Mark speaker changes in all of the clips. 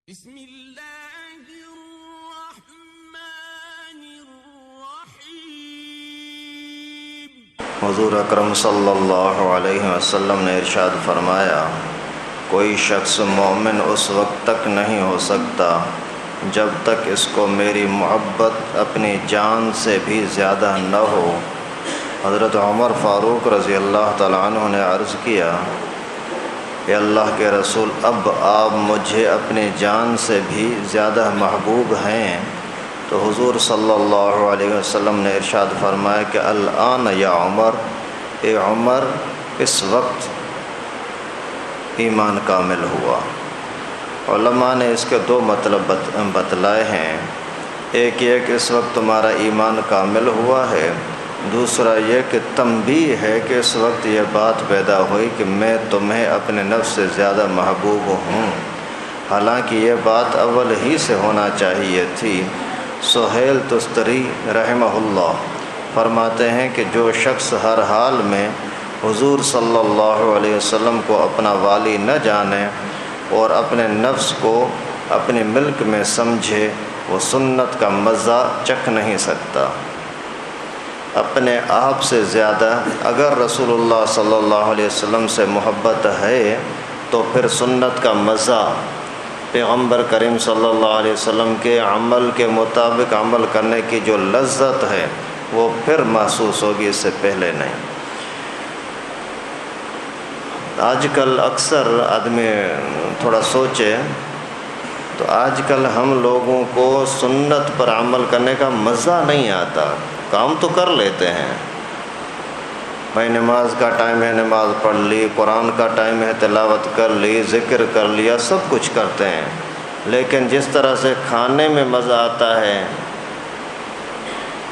Speaker 1: بسم اللہ الرحمن الرحیم۔
Speaker 2: حضور اکرم صلی اللہ علیہ وسلم نے ارشاد فرمایا، کوئی شخص مومن اس وقت تک نہیں ہو سکتا جب تک اس کو میری محبت اپنی جان سے بھی زیادہ نہ ہو۔ حضرت عمر فاروق رضی اللہ تعالیٰ عنہ نے عرض کیا، اے اللہ کے رسول، اب آپ مجھے اپنی جان سے بھی زیادہ محبوب ہیں؟ تو حضور صلی اللہ علیہ وسلم نے ارشاد فرمایا کہ الآن یا عمر، اے عمر، اس وقت ایمان کامل ہوا۔ علماء نے اس کے دو مطلب بتلائے ہیں، ایک یہ کہ اس وقت تمہارا ایمان کامل ہوا ہے، دوسرا یہ کہ تنبیہ ہے کہ اس وقت یہ بات پیدا ہوئی کہ میں تمہیں اپنے نفس سے زیادہ محبوب ہوں، حالانکہ یہ بات اول ہی سے ہونا چاہیے تھی۔ سہیل تستری رحمہ اللہ فرماتے ہیں کہ جو شخص ہر حال میں حضور صلی اللہ علیہ وسلم کو اپنا والی نہ جانے اور اپنے نفس کو اپنی ملک میں سمجھے، وہ سنت کا مزہ چکھ نہیں سکتا۔ اپنے آپ سے زیادہ اگر رسول اللہ صلی اللہ علیہ وسلم سے محبت ہے تو پھر سنت کا مزہ، پیغمبر کریم صلی اللہ علیہ وسلم کے عمل کے مطابق عمل کرنے کی جو لذت ہے وہ پھر محسوس ہوگی، اس سے پہلے نہیں۔ آج کل اکثر آدمی تھوڑا سوچے تو آج کل ہم لوگوں کو سنت پر عمل کرنے کا مزہ نہیں آتا۔ کام تو کر لیتے ہیں، بھائی نماز کا ٹائم ہے نماز پڑھ لی، قرآن کا ٹائم ہے تلاوت کر لی، ذکر کر لیا، سب کچھ کرتے ہیں، لیکن جس طرح سے کھانے میں مزہ آتا ہے،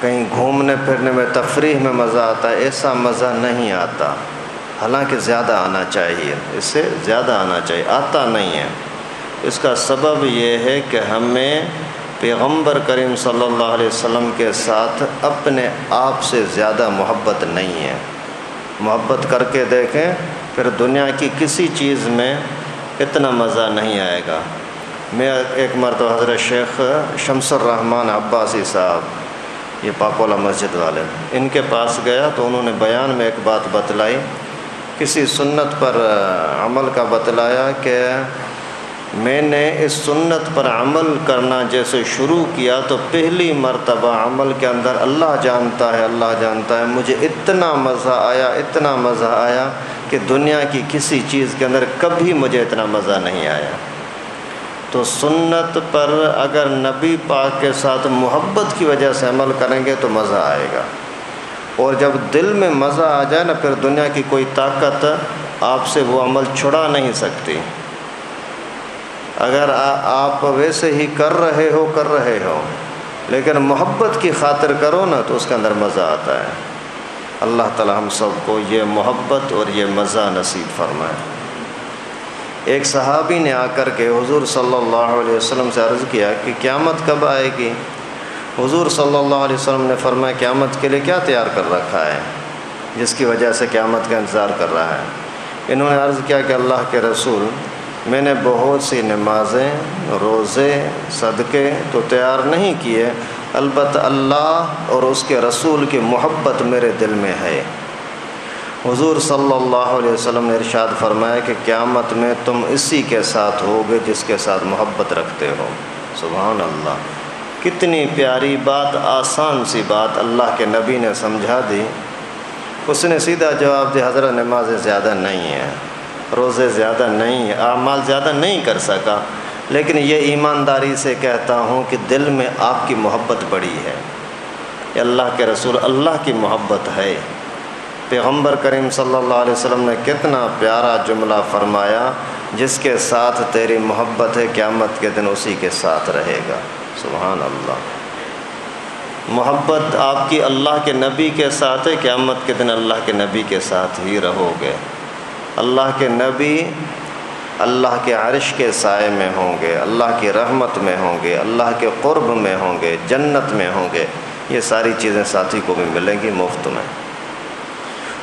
Speaker 2: کہیں گھومنے پھرنے میں تفریح میں مزہ آتا ہے، ایسا مزہ نہیں آتا، حالانکہ زیادہ آنا چاہیے، اس سے زیادہ آنا چاہیے، آتا نہیں ہے۔ اس کا سبب یہ ہے کہ ہمیں پیغمبر کریم صلی اللہ علیہ وسلم کے ساتھ اپنے آپ سے زیادہ محبت نہیں ہے۔ محبت کر کے دیکھیں، پھر دنیا کی کسی چیز میں اتنا مزہ نہیں آئے گا۔ میں ایک مرتبہ حضرت شیخ شمس الرحمن عباسی صاحب، یہ پاکولہ مسجد والے، ان کے پاس گیا تو انہوں نے بیان میں ایک بات بتلائی، کسی سنت پر عمل کا بتلایا کہ میں نے اس سنت پر عمل کرنا جیسے شروع کیا تو پہلی مرتبہ عمل کے اندر اللہ جانتا ہے مجھے اتنا مزہ آیا کہ دنیا کی کسی چیز کے اندر کبھی مجھے اتنا مزہ نہیں آیا۔ تو سنت پر اگر نبی پاک کے ساتھ محبت کی وجہ سے عمل کریں گے تو مزہ آئے گا، اور جب دل میں مزہ آ جائے نا، پھر دنیا کی کوئی طاقت آپ سے وہ عمل چھڑا نہیں سکتی۔ اگر آپ ویسے ہی کر رہے ہو لیکن محبت کی خاطر کرو نا تو اس کے اندر مزہ آتا ہے۔ اللہ تعالی ہم سب کو یہ محبت اور یہ مزہ نصیب فرمائے۔ ایک صحابی نے آ کر کے حضور صلی اللہ علیہ وسلم سے عرض کیا کہ قیامت کب آئے گی؟ حضور صلی اللہ علیہ وسلم نے فرمایا، قیامت کے لیے کیا تیار کر رکھا ہے جس کی وجہ سے قیامت کا انتظار کر رہا ہے؟ انہوں نے عرض کیا کہ اللہ کے رسول، میں نے بہت سی نمازیں، روزے، صدقے تو تیار نہیں کیے، البتہ اللہ اور اس کے رسول کی محبت میرے دل میں ہے۔ حضور صلی اللہ علیہ وسلم نے ارشاد فرمایا کہ قیامت میں تم اسی کے ساتھ ہوگے جس کے ساتھ محبت رکھتے ہو۔ سبحان اللہ، کتنی پیاری بات، آسان سی بات اللہ کے نبی نے سمجھا دی۔ اس نے سیدھا جواب دیا، حضرت نمازیں زیادہ نہیں ہیں، روزے زیادہ نہیں ہیں، اعمال زیادہ نہیں کر سکا، لیکن یہ ایمانداری سے کہتا ہوں کہ دل میں آپ کی محبت بڑی ہے۔ یہ اللہ کے رسول، اللہ کی محبت ہے۔ پیغمبر کریم صلی اللہ علیہ وسلم نے کتنا پیارا جملہ فرمایا، جس کے ساتھ تیری محبت ہے قیامت کے دن اسی کے ساتھ رہے گا۔ سبحان اللہ، محبت آپ کی اللہ کے نبی کے ساتھ ہے، قیامت کے دن اللہ کے نبی کے ساتھ ہی رہو گے۔ اللہ کے نبی اللہ کے عرش کے سائے میں ہوں گے، اللہ کی رحمت میں ہوں گے، اللہ کے قرب میں ہوں گے، جنت میں ہوں گے، یہ ساری چیزیں ساتھی کو بھی ملیں گی مفت میں۔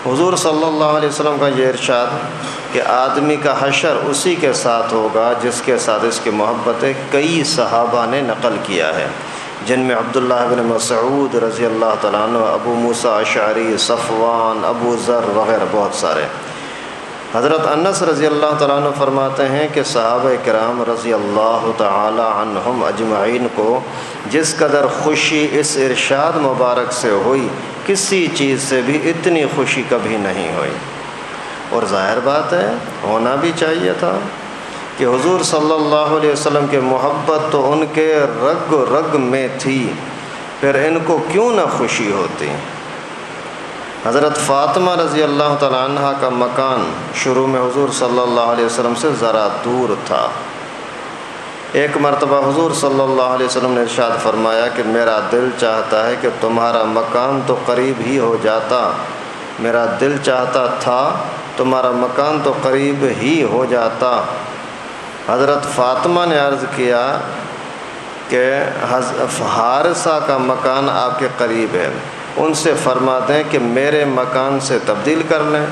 Speaker 2: حضور صلی اللہ علیہ وسلم کا یہ ارشاد کہ آدمی کا حشر اسی کے ساتھ ہوگا جس کے ساتھ اس کی محبت ہے، کئی صحابہ نے نقل کیا ہے، جن میں عبداللہ بن مسعود رضی اللہ تعالیٰ عنہ، ابو موسیٰ اشعری، صفوان، ابو ذر وغیرہ بہت سارے۔ حضرت انس رضی اللہ تعالیٰ عنہ فرماتے ہیں کہ صحابہ کرام رضی اللہ تعالی عنہم اجمعین کو جس قدر خوشی اس ارشاد مبارک سے ہوئی، کسی چیز سے بھی اتنی خوشی کبھی نہیں ہوئی۔ اور ظاہر بات ہے، ہونا بھی چاہیے تھا کہ حضور صلی اللہ علیہ وسلم کی محبت تو ان کے رگ رگ میں تھی، پھر ان کو کیوں نہ خوشی ہوتی۔ حضرت فاطمہ رضی اللہ تعالیٰ عنہ کا مکان شروع میں حضور صلی اللہ علیہ وسلم سے ذرا دور تھا۔ ایک مرتبہ حضور صلی اللہ علیہ وسلم نے ارشاد فرمایا کہ میرا دل چاہتا ہے کہ تمہارا مکان تو قریب ہی ہو جاتا، میرا دل چاہتا تھا تمہارا مکان تو قریب ہی ہو جاتا۔ حضرت فاطمہ نے عرض کیا کہ حارثہ کا مکان آپ کے قریب ہے، ان سے فرما دیں کہ میرے مکان سے تبدیل کر لیں۔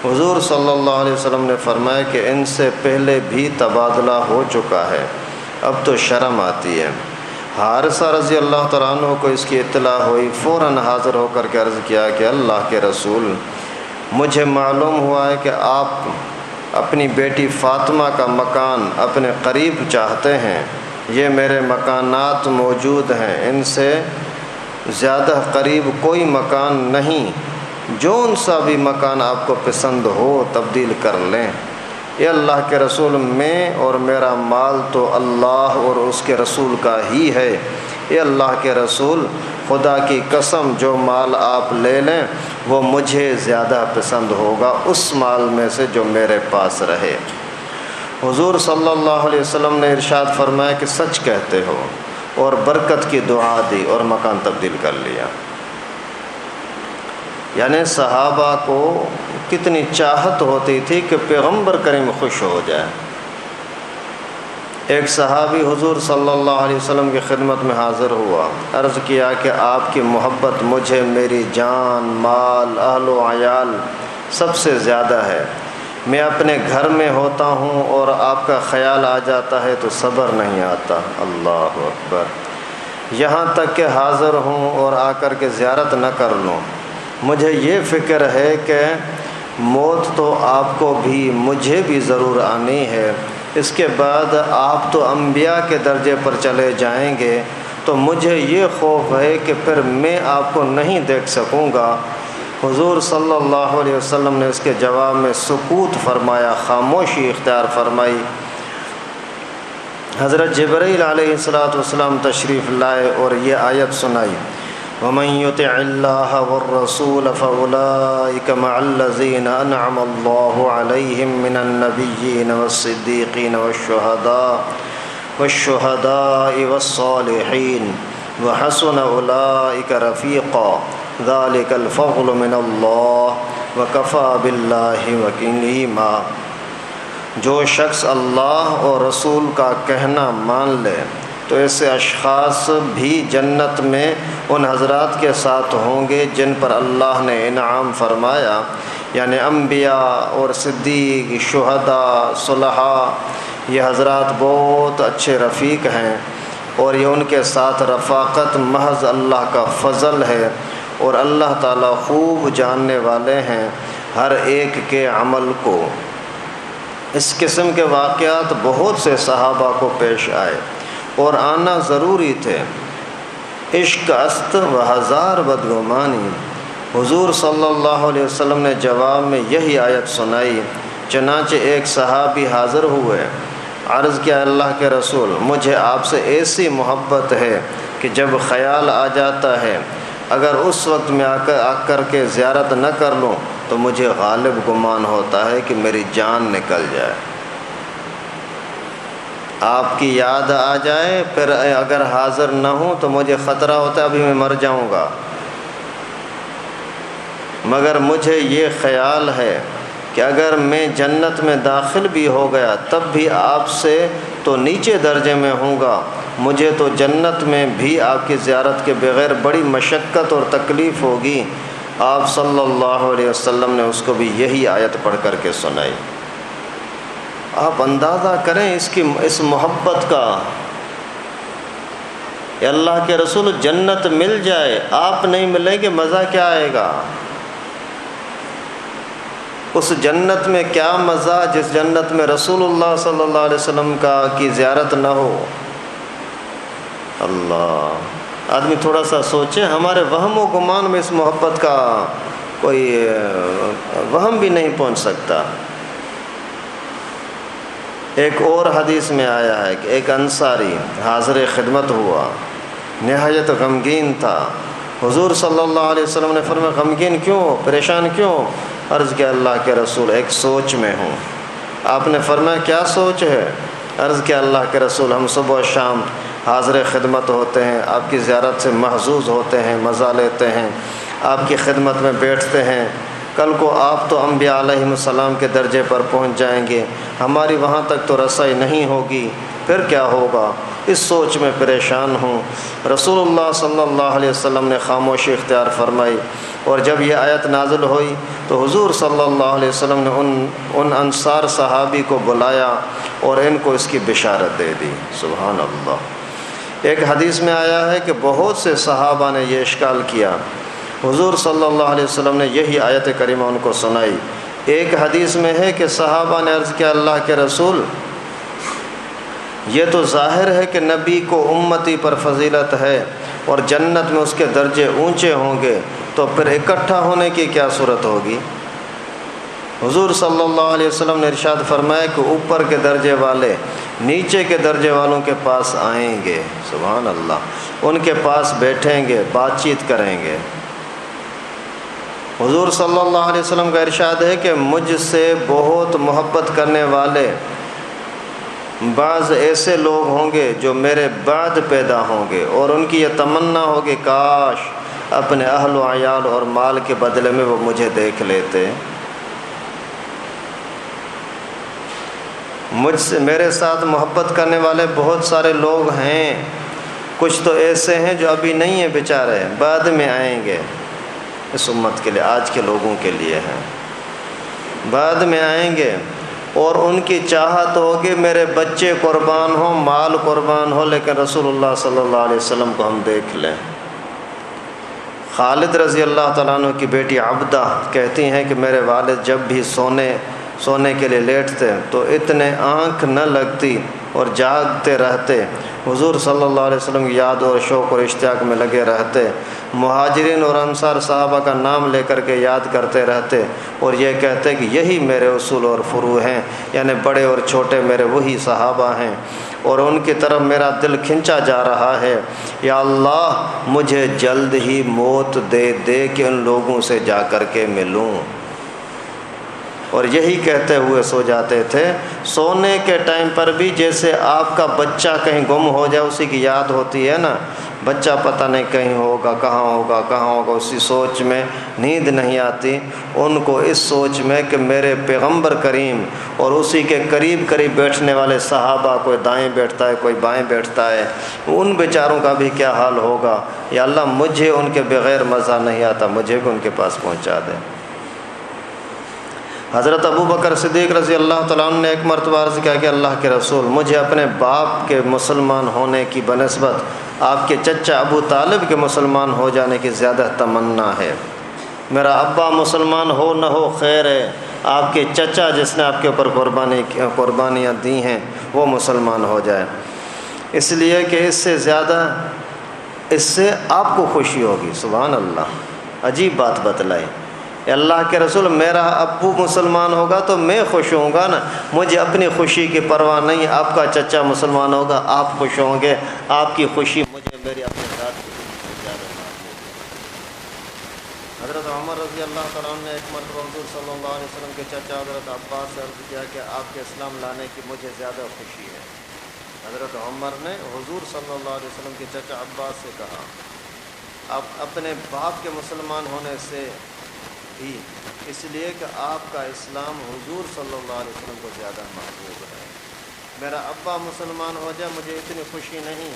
Speaker 2: حضور صلی اللہ علیہ وسلم نے فرمایا کہ ان سے پہلے بھی تبادلہ ہو چکا ہے، اب تو شرم آتی ہے۔ حارثہ رضی اللہ تعالیٰ عنہ کو اس کی اطلاع ہوئی، فوراً حاضر ہو کر کے عرض کیا کہ اللہ کے رسول، مجھے معلوم ہوا ہے کہ آپ اپنی بیٹی فاطمہ کا مکان اپنے قریب چاہتے ہیں، یہ میرے مکانات موجود ہیں، ان سے زیادہ قریب کوئی مکان نہیں، جون سا بھی مکان آپ کو پسند ہو تبدیل کر لیں۔ یہ اللہ کے رسول، میں اور میرا مال تو اللہ اور اس کے رسول کا ہی ہے، یہ اللہ کے رسول خدا کی قسم جو مال آپ لے لیں وہ مجھے زیادہ پسند ہوگا اس مال میں سے جو میرے پاس رہے۔ حضور صلی اللہ علیہ وسلم نے ارشاد فرمایا کہ سچ کہتے ہو، اور برکت کی دعا دی اور مکان تبدیل کر لیا۔ یعنی صحابہ کو کتنی چاہت ہوتی تھی کہ پیغمبر کریم خوش ہو جائے۔ ایک صحابی حضور صلی اللہ علیہ وسلم کی خدمت میں حاضر ہوا، عرض کیا کہ آپ کی محبت مجھے میری جان، مال، اہل و عیال سب سے زیادہ ہے، میں اپنے گھر میں ہوتا ہوں اور آپ کا خیال آ جاتا ہے تو صبر نہیں آتا۔ اللہ اکبر، یہاں تک کہ حاضر ہوں اور آ کر کے زیارت نہ کر لوں، مجھے یہ فکر ہے کہ موت تو آپ کو بھی مجھے بھی ضرور آنی ہے، اس کے بعد آپ تو انبیاء کے درجے پر چلے جائیں گے، تو مجھے یہ خوف ہے کہ پھر میں آپ کو نہیں دیکھ سکوں گا۔ حضور صلی اللہ علیہ وسلم نے اس کے جواب میں سکوت فرمایا، خاموشی اختیار فرمائی۔ حضرت جبرائیل علیہ السلام تشریف لائے اور یہ آیت سنائی، وَمَن يُطِعِ اللَّهَ وَالرَّسُولَ فَأُولَٰئِكَ مَعَ الَّذِينَ أَنْعَمَ اللَّهُ عَلَيْهِم مِّنَ النَّبِيِّينَ وَالصِّدِّيقِينَ وَالشُّهَدَاءِ وَالصَّالِحِينَ وَحَسُنَ أُولَٰئِكَ رَفِيقًا ذَلِكَ الْفَضْلُ مِنَ اللَّهِ وَكَفَىٰ بِاللَّهِ وَكِيلًا۔ جو شخص اللہ اور رسول کا کہنا مان لے تو ایسے اشخاص بھی جنت میں ان حضرات کے ساتھ ہوں گے جن پر اللہ نے انعام فرمایا، یعنی انبیاء اور صدیق، شہداء، صلحاء، یہ حضرات بہت اچھے رفیق ہیں، اور یہ ان کے ساتھ رفاقت محض اللہ کا فضل ہے، اور اللہ تعالیٰ خوب جاننے والے ہیں ہر ایک کے عمل کو۔ اس قسم کے واقعات بہت سے صحابہ کو پیش آئے اور آنا ضروری تھے۔ عشق است و ہزار بدگمانی، حضور صلی اللہ علیہ وسلم نے جواب میں یہی آیت سنائی۔ چنانچہ ایک صحابی حاضر ہوئے، عرض کیا اللہ کے رسول، مجھے آپ سے ایسی محبت ہے کہ جب خیال آ جاتا ہے اگر اس وقت میں آ کر کے زیارت نہ کر لوں تو مجھے غالب گمان ہوتا ہے کہ میری جان نکل جائے۔ آپ کی یاد آ جائے پھر اگر حاضر نہ ہوں تو مجھے خطرہ ہوتا ہے ابھی میں مر جاؤں گا، مگر مجھے یہ خیال ہے کہ اگر میں جنت میں داخل بھی ہو گیا تب بھی آپ سے تو نیچے درجے میں ہوں گا، مجھے تو جنت میں بھی آپ کی زیارت کے بغیر بڑی مشقت اور تکلیف ہوگی۔ آپ صلی اللہ علیہ وسلم نے اس کو بھی یہی آیت پڑھ کر کے سنائی۔ آپ اندازہ کریں اس محبت کا. کہ اللہ کے رسول جنت مل جائے، آپ نہیں ملیں گے مزہ کیا آئے گا؟ اس جنت میں کیا مزہ جس جنت میں رسول اللہ صلی اللہ علیہ وسلم کی زیارت نہ ہو. اللہ، آدمی تھوڑا سا سوچے، ہمارے وہم و گمان میں اس محبت کا کوئی وہم بھی نہیں پہنچ سکتا. ایک اور حدیث میں آیا ہے کہ ایک انصاری حاضر خدمت ہوا، نہایت غمگین تھا. حضور صلی اللہ علیہ وسلم نے فرمایا غمگین کیوں، پریشان کیوں؟ عرض کیا اللہ کے رسول ایک سوچ میں ہوں. آپ نے فرمایا کیا سوچ ہے؟ عرض کیا اللہ کے رسول ہم صبح و شام حاضر خدمت ہوتے ہیں، آپ کی زیارت سے محظوظ ہوتے ہیں، مزہ لیتے ہیں، آپ کی خدمت میں بیٹھتے ہیں. کل کو آپ تو انبیاء علیہم السلام کے درجے پر پہنچ جائیں گے، ہماری وہاں تک تو رسائی نہیں ہوگی، پھر کیا ہوگا؟ اس سوچ میں پریشان ہوں. رسول اللہ صلی اللہ علیہ وسلم نے خاموشی اختیار فرمائی، اور جب یہ آیت نازل ہوئی تو حضور صلی اللہ علیہ وسلم نے ان انصار صحابی کو بلایا اور ان کو اس کی بشارت دے دی. سبحان اللہ. ایک حدیث میں آیا ہے کہ بہت سے صحابہ نے یہ اشکال کیا، حضور صلی اللہ علیہ وسلم نے یہی آیت کریمہ ان کو سنائی. ایک حدیث میں ہے کہ صحابہ نے عرض کیا اللہ کے رسول یہ تو ظاہر ہے کہ نبی کو امتی پر فضیلت ہے اور جنت میں اس کے درجے اونچے ہوں گے، تو پھر اکٹھا ہونے کی کیا صورت ہوگی؟ حضور صلی اللہ علیہ وسلم نے ارشاد فرمایا کہ اوپر کے درجے والے نیچے کے درجے والوں کے پاس آئیں گے. سبحان اللہ. ان کے پاس بیٹھیں گے، بات چیت کریں گے. حضور صلی اللہ علیہ وسلم کا ارشاد ہے کہ مجھ سے بہت محبت کرنے والے بعض ایسے لوگ ہوں گے جو میرے بعد پیدا ہوں گے، اور ان کی یہ تمنا ہوگی کاش اپنے اہل و عیال اور مال کے بدلے میں وہ مجھے دیکھ لیتے. مجھ سے میرے ساتھ محبت کرنے والے بہت سارے لوگ ہیں، کچھ تو ایسے ہیں جو ابھی نہیں ہیں بیچارے، بعد میں آئیں گے. اس امت کے لیے، آج کے لوگوں کے لیے ہیں، بعد میں آئیں گے، اور ان کی چاہت ہوگی میرے بچے قربان ہوں، مال قربان ہو، لیکن رسول اللہ صلی اللہ علیہ وسلم کو ہم دیکھ لیں. خالد رضی اللہ تعالیٰ عنہ کی بیٹی عبدہ کہتی ہیں کہ میرے والد جب بھی سونے کے لیے لیٹتے تو اتنے آنکھ نہ لگتی اور جاگتے رہتے، حضور صلی اللہ علیہ وسلم کی یاد اور شوق اور اشتیاق میں لگے رہتے، مہاجرین اور انصار صحابہ کا نام لے کر کے یاد کرتے رہتے، اور یہ کہتے کہ یہی میرے اصول اور فروع ہیں، یعنی بڑے اور چھوٹے میرے وہی صحابہ ہیں، اور ان کی طرف میرا دل کھنچا جا رہا ہے. یا اللہ مجھے جلد ہی موت دے دے کہ ان لوگوں سے جا کر کے ملوں. اور یہی کہتے ہوئے سو جاتے تھے. سونے کے ٹائم پر بھی جیسے آپ کا بچہ کہیں گم ہو جائے اسی کی یاد ہوتی ہے نا، بچہ پتہ نہیں کہیں ہوگا، کہاں ہوگا، اسی سوچ میں نیند نہیں آتی. ان کو اس سوچ میں کہ میرے پیغمبر کریم اور اسی کے قریب بیٹھنے والے صحابہ، کوئی دائیں بیٹھتا ہے کوئی بائیں بیٹھتا ہے، ان بیچاروں کا بھی کیا حال ہوگا. یا اللہ مجھے ان کے بغیر مزہ نہیں آتا، مجھے بھی ان کے پاس پہنچا دے. حضرت ابو بکر صدیق رضی اللہ تعالیٰ عنہ نے ایک مرتبہ عرض کیا کہ اللہ کے رسول مجھے اپنے باپ کے مسلمان ہونے کی بنسبت آپ کے چچا ابو طالب کے مسلمان ہو جانے کی زیادہ تمنا ہے. میرا ابا مسلمان ہو نہ ہو خیر ہے، آپ کے چچا جس نے آپ کے اوپر قربانیاں دی ہیں وہ مسلمان ہو جائے، اس لیے کہ اس سے آپ کو خوشی ہوگی. سبحان اللہ. عجیب بات بتلائی. اللہ کے رسول میرا ابو مسلمان ہوگا تو میں خوش ہوں گا نا، مجھے اپنی خوشی کی پرواہ نہیں. آپ کا چچا مسلمان ہوگا آپ خوش ہوں گے، آپ کی خوشی مجھے میری اپنے ذات کی خوشی سے زیادہ محبوب ہے. حضرت عمر رضی اللہ تعالیٰ عنہ نے ایک مرتبہ حضور صلی اللہ علیہ وسلم کے چچا حضرت عباس سے عرض کیا کہ آپ کے اسلام لانے کی مجھے زیادہ خوشی ہے. حضرت عمر نے حضور صلی اللہ علیہ وسلم کے چچا عباس سے کہا آپ اپنے باپ کے مسلمان ہونے سے بھی اس لیے کہ آپ کا اسلام حضور صلی اللہ علیہ وسلم کو زیادہ محبوب ہے. میرا ابا مسلمان ہو جائے مجھے اتنی خوشی نہیں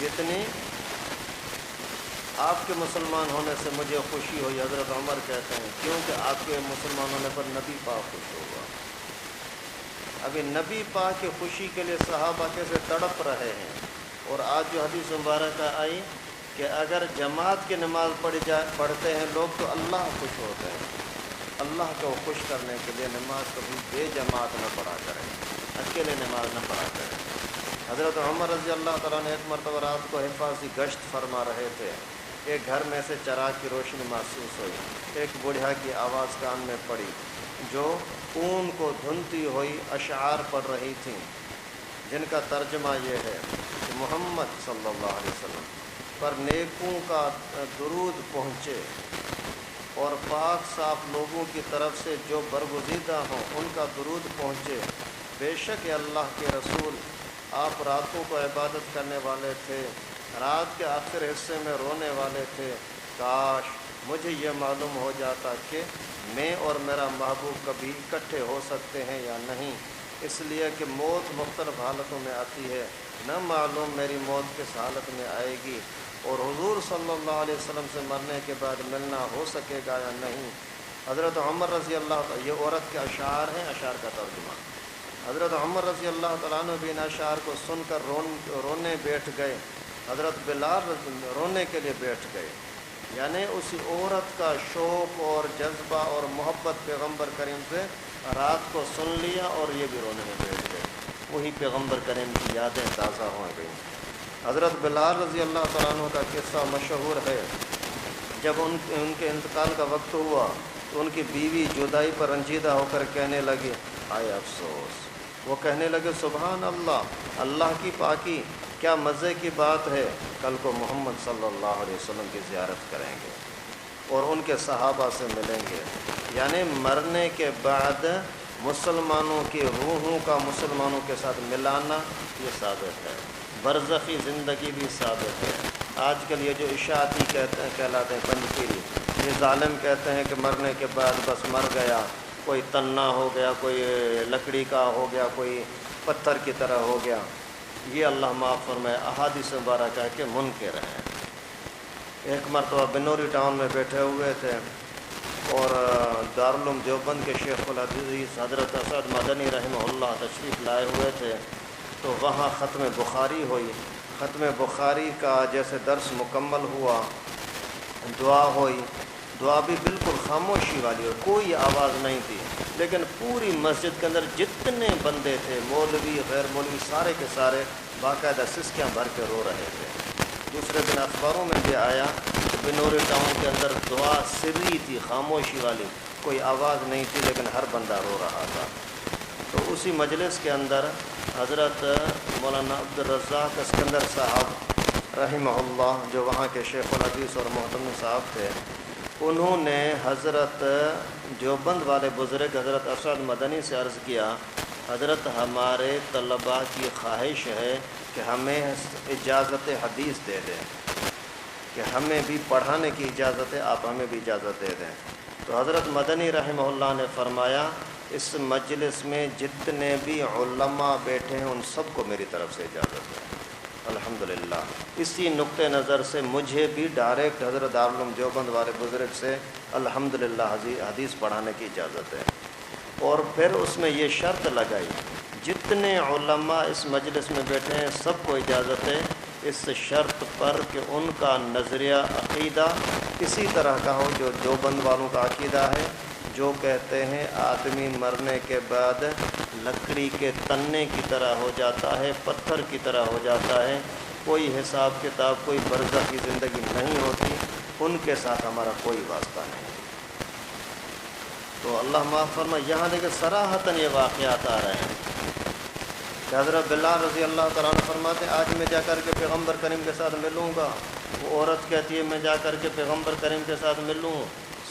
Speaker 2: جتنی آپ کے مسلمان ہونے سے مجھے خوشی ہوئی. حضرت عمر کہتے ہیں کیونکہ آپ کے مسلمان ہونے پر نبی پاک خوش ہوگا. ابھی نبی پاک کی خوشی کے لیے صحابہ کیسے تڑپ رہے ہیں. اور آج جو حدیث مبارکہ آئی کہ اگر جماعت کی نماز پڑھتے ہیں لوگ تو اللہ خوش ہوتے ہیں. اللہ کو خوش کرنے کے لیے نماز کبھی بے جماعت نہ پڑھا کریں، اکیلے نماز نہ پڑھا کریں. حضرت عمر رضی اللہ تعالیٰ نے ایک مرتبہ رات کو حفاظتی گشت فرما رہے تھے. ایک گھر میں سے چراغ کی روشنی محسوس ہوئی. ایک بوڑھا کی آواز کان میں پڑی جو اون کو دھنتی ہوئی اشعار پڑھ رہی تھیں، جن کا ترجمہ یہ ہے کہ محمد صلی اللہ علیہ وسلم پر نیکوں کا درود پہنچے اور پاک صاف لوگوں کی طرف سے جو برگزیدہ ہوں ان کا درود پہنچے. بے شک اللہ کے رسول آپ راتوں کو عبادت کرنے والے تھے، رات کے آخر حصے میں رونے والے تھے. کاش مجھے یہ معلوم ہو جاتا کہ میں اور میرا محبوب کبھی اکٹھے ہو سکتے ہیں یا نہیں، اس لیے کہ موت مختلف حالتوں میں آتی ہے، نہ معلوم میری موت کس حالت میں آئے گی اور حضور صلی اللہ علیہ وسلم سے مرنے کے بعد ملنا ہو سکے گا یا نہیں. حضرت عمر رضی اللہ تعالیٰ، یہ عورت کے اشعار ہیں، اشعار کا ترجمہ. حضرت عمر رضی اللہ تعالیٰ عنہ بھی ان اشعار کو سن کر رونے بیٹھ گئے. حضرت بلال رونے کے لیے بیٹھ گئے. یعنی اسی عورت کا شوق اور جذبہ اور محبت پیغمبر کریم سے رات کو سن لیا اور یہ بھی رونے میں بیٹھ گئے. وہی پیغمبر کریم کی یادیں تازہ ہو گئیں. حضرت بلال رضی اللہ تعالیٰ عنہ کا قصہ مشہور ہے. جب ان کے انتقال کا وقت ہوا تو ان کی بیوی جدائی پر رنجیدہ ہو کر کہنے لگے ہائے افسوس. وہ کہنے لگے سبحان اللہ، اللہ کی پاکی، کیا مزے کی بات ہے، کل کو محمد صلی اللہ علیہ وسلم کی زیارت کریں گے اور ان کے صحابہ سے ملیں گے. یعنی مرنے کے بعد مسلمانوں کی روحوں کا مسلمانوں کے ساتھ ملانا یہ ثابت ہے. برزخی زندگی بھی ثابت ہے. آج کل یہ جو اشاعتی کہلاتے ہیں پنجپیری، یہ ظالم کہتے ہیں کہ مرنے کے بعد بس مر گیا، کوئی تنا ہو گیا، کوئی لکڑی کا ہو گیا، کوئی پتھر کی طرح ہو گیا. یہ اللہ معاف فرمائے احادیث مبارکہ کہ منکر ہیں. ایک مرتبہ بنوری ٹاؤن میں بیٹھے ہوئے تھے اور دارالعلوم دیوبند کے شیخ الحدیث حضرت اسد مدنی رحمہ اللہ تشریف لائے ہوئے تھے. تو وہاں ختم بخاری ہوئی. ختم بخاری کا جیسے درس مکمل ہوا، دعا ہوئی. دعا بھی بالکل خاموشی والی اور کوئی آواز نہیں تھی، لیکن پوری مسجد کے اندر جتنے بندے تھے، مولوی غیر مولوی، سارے کے سارے باقاعدہ سسکیاں بھر کے رو رہے تھے. دوسرے دن اخباروں میں بھی آیا کہ بنوری ٹاؤن کے اندر دعا سری تھی، خاموشی والی، کوئی آواز نہیں تھی، لیکن ہر بندہ رو رہا تھا. تو اسی مجلس کے اندر حضرت مولانا عبدالرزاق اسکندر صاحب رحمہ اللہ، جو وہاں کے شیخ الحدیث اور محترم صاحب تھے، انہوں نے حضرت دیوبند والے بزرگ حضرت اسد مدنی سے عرض کیا حضرت ہمارے طلباء کی خواہش ہے کہ ہمیں اجازت حدیث دے دیں، کہ ہمیں بھی پڑھانے کی اجازت ہے، آپ ہمیں بھی اجازت دے دیں. تو حضرت مدنی رحمہ اللہ نے فرمایا اس مجلس میں جتنے بھی علماء بیٹھے ہیں ان سب کو میری طرف سے اجازت ہے. الحمدللہ. اسی نقطۂ نظر سے مجھے بھی ڈائریکٹ حضرت دارالعلوم دیوبند والے بزرگ سے الحمدللہ حدیث پڑھانے کی اجازت ہے. اور پھر اس میں یہ شرط لگائی جتنے علماء اس مجلس میں بیٹھے ہیں سب کو اجازت ہے، اس شرط پر کہ ان کا نظریہ عقیدہ اسی طرح کا ہو جو دیوبند والوں کا عقیدہ ہے، جو کہتے ہیں آدمی مرنے کے بعد لکڑی کے تنے کی طرح ہو جاتا ہے، پتھر کی طرح ہو جاتا ہے، کوئی حساب کتاب، کوئی برزخ کی زندگی نہیں ہوتی. ان کے ساتھ ہمارا کوئی واسطہ نہیں. تو اللہ معاف فرمائے یہاں دیکھیں صراحتاً یہ واقعات آ رہے ہیں کہ حضرت بلال رضی اللہ تعالیٰ عنہ فرماتے ہیں آج میں جا کر کے پیغمبر کریم کے ساتھ ملوں گا. وہ عورت کہتی ہے میں جا کر کے پیغمبر کریم کے ساتھ ملوں.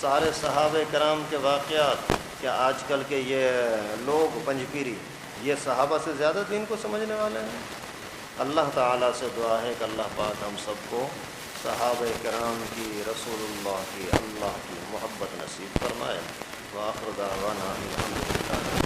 Speaker 2: سارے صحابہ کرام کے واقعات. کیا آج کل کے یہ لوگ پنجپیری یہ صحابہ سے زیادہ دین کو سمجھنے والے ہیں؟ اللہ تعالیٰ سے دعا ہے کہ اللہ پاک ہم سب کو صحابہ کرام کی، رسول اللہ کی، اللہ کی محبت نصیب فرمائے. وآخر دعوانا الحمدللہ.